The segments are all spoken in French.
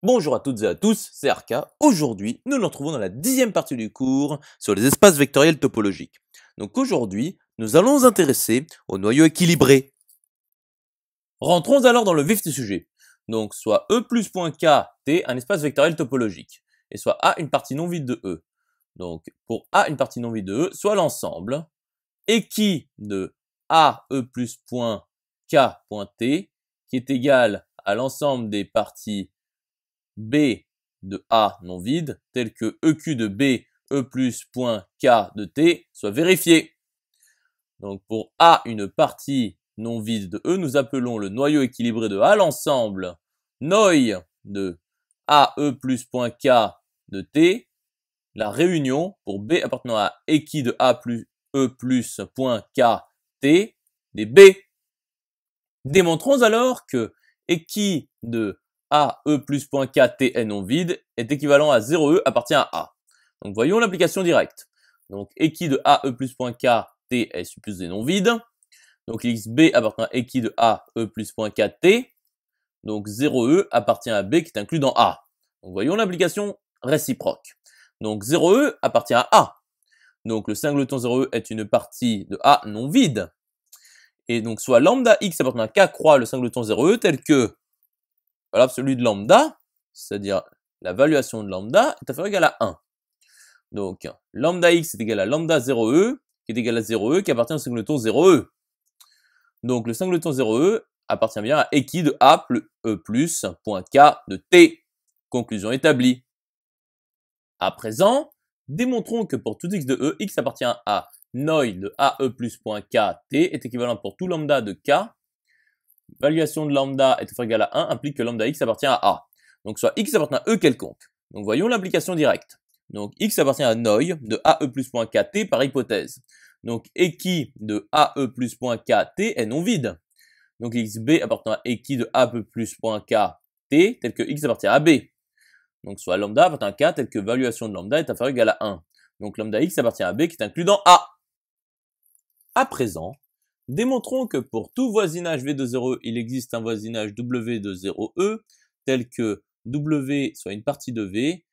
Bonjour à toutes et à tous, c'est Arca. Aujourd'hui, nous nous retrouvons dans la 10e partie du cours sur les espaces vectoriels topologiques. Donc aujourd'hui, nous allons nous intéresser au noyau équilibré. Rentrons alors dans le vif du sujet. Donc soit E plus point K, T, un espace vectoriel topologique, et soit A une partie non vide de E. Donc pour A une partie non vide de E, soit l'ensemble équi de A E plus point K point T, qui est égal à l'ensemble des parties B de A non vide, tel que EQ de B, E plus point K de T, soit vérifié. Donc pour A, une partie non vide de E, nous appelons le noyau équilibré de A l'ensemble noy de A, E plus point K de T, la réunion pour B appartenant à équi de A plus E plus point K T des B. Démontrons alors que équi de A, E plus point K, T est non vide est équivalent à 0E appartient à A. Donc voyons l'application directe. Donc équi de A, E plus point K, T est supposé non vide. Donc XB appartient à équi de A, E plus point K, T. Donc 0E appartient à B qui est inclus dans A. Donc voyons l'application réciproque. Donc 0E appartient à A. Donc le singleton 0E est une partie de A non vide. Et donc soit lambda x appartenant à K croix le singleton 0E tel que l'absolu de lambda, c'est-à-dire la valuation de lambda, est inférieure ou égale à 1. Donc, lambda x est égal à lambda 0e, qui est égal à 0e, qui appartient au singleton 0e. Donc, le singleton 0e appartient bien à équi de A plus E plus point K de T. Conclusion établie. À présent, démontrons que pour tout x de E, x appartient à noy de AE plus point K, T est équivalent pour tout lambda de K. Valuation de lambda est inférieure ou égale à 1 implique que lambda x appartient à A. Donc soit x appartient à E quelconque. Donc voyons l'application directe. Donc x appartient à noy de AE plus point KT par hypothèse. Donc équi de AE plus point KT est non vide. Donc xb appartient à équi de AE plus point KT tel que x appartient à B. Donc soit lambda appartient à K tel que valuation de lambda est inférieure ou égale à 1. Donc lambda x appartient à B qui est inclus dans A. À présent, démontrons que pour tout voisinage V de 0E, il existe un voisinage W de 0E, tel que W soit une partie de V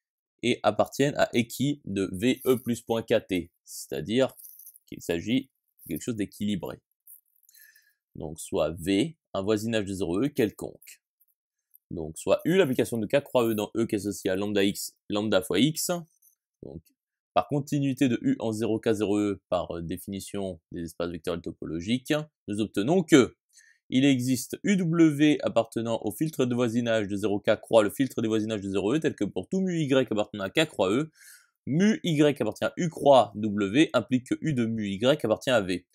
et appartienne à équi de VE plus point KT, c'est-à-dire qu'il s'agit de quelque chose d'équilibré. Donc soit V, un voisinage de 0E quelconque. Donc soit U, l'application de K croix E dans E qui est associée à lambda x, lambda fois x. Donc par continuité de U en 0K0E par définition des espaces vectoriels topologiques, nous obtenons que il existe UW appartenant au filtre de voisinage de 0K croix le filtre de voisinage de 0E, tel que pour tout mu Y appartenant à K croix E, mu Y appartient à U croix W implique que U de mu Y appartient à V.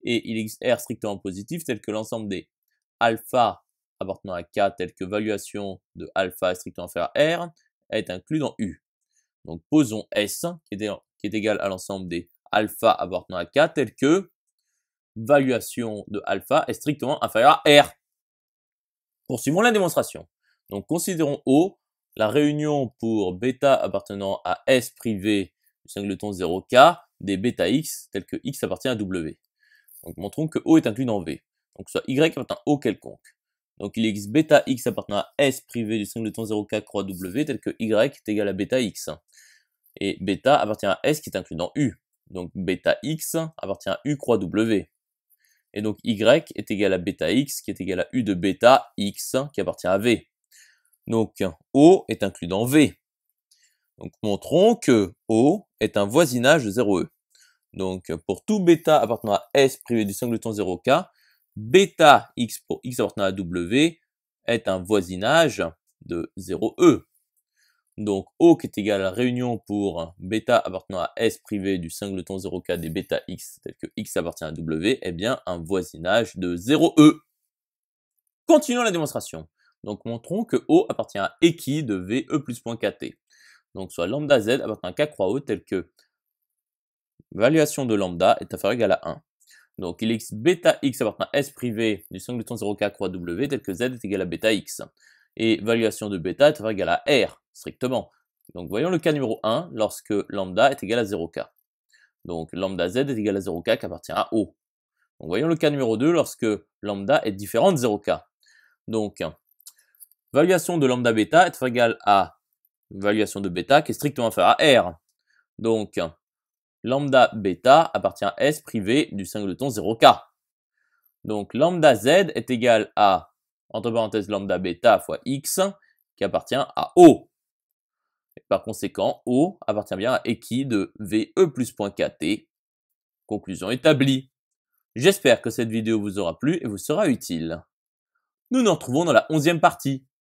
Et il existe R strictement positif, tel que l'ensemble des alpha appartenant à K, tel que valuation de alpha est strictement inférieure à R, est inclus dans U. Donc posons S qui est égal à l'ensemble des alpha appartenant à K tel que valuation de alpha est strictement inférieure à R. Poursuivons la démonstration. Donc considérons O la réunion pour bêta appartenant à S privé du singleton 0K des bêta X tel que X appartient à W. Donc montrons que O est inclus dans V. Donc soit Y appartient à O quelconque. Donc il existe bêta X appartenant à S privé du singleton 0K croix W tel que Y est égal à bêta X. Et bêta appartient à S qui est inclus dans U. Donc bêta X appartient à U croix W. Et donc Y est égal à bêta X qui est égal à U de bêta X qui appartient à V. Donc O est inclus dans V. Donc montrons que O est un voisinage de 0E. Donc pour tout bêta appartenant à S privé du singleton 0K, bêta X pour X appartenant à W est un voisinage de 0E. Donc O qui est égal à la réunion pour bêta appartenant à S privé du singleton 0K des bêta X tel que X appartient à W est bien un voisinage de 0E. Continuons la démonstration. Donc montrons que O appartient à équi de VE plus point KT. Donc soit lambda Z appartient à K croix O tel que valuation de lambda est inférieure ou égale à 1. Donc il existe bêta X appartient à S privé du singleton 0K croix W tel que Z est égal à bêta X. Et valuation de bêta est inférieure ou égale à R, strictement. Donc voyons le cas numéro 1, lorsque lambda est égal à 0K. Donc lambda Z est égal à 0K qui appartient à O. Donc voyons le cas numéro 2, lorsque lambda est différent de 0K. Donc Valuation de lambda bêta est égale à valuation de bêta qui est strictement inférieure à R. Donc, lambda bêta appartient à S privé du singleton 0K. Donc, lambda Z est égal à, entre parenthèses, lambda bêta fois X qui appartient à O. Et par conséquent, O appartient bien à équi de VE plus point KT. Conclusion établie. J'espère que cette vidéo vous aura plu et vous sera utile. Nous nous retrouvons dans la 11e partie.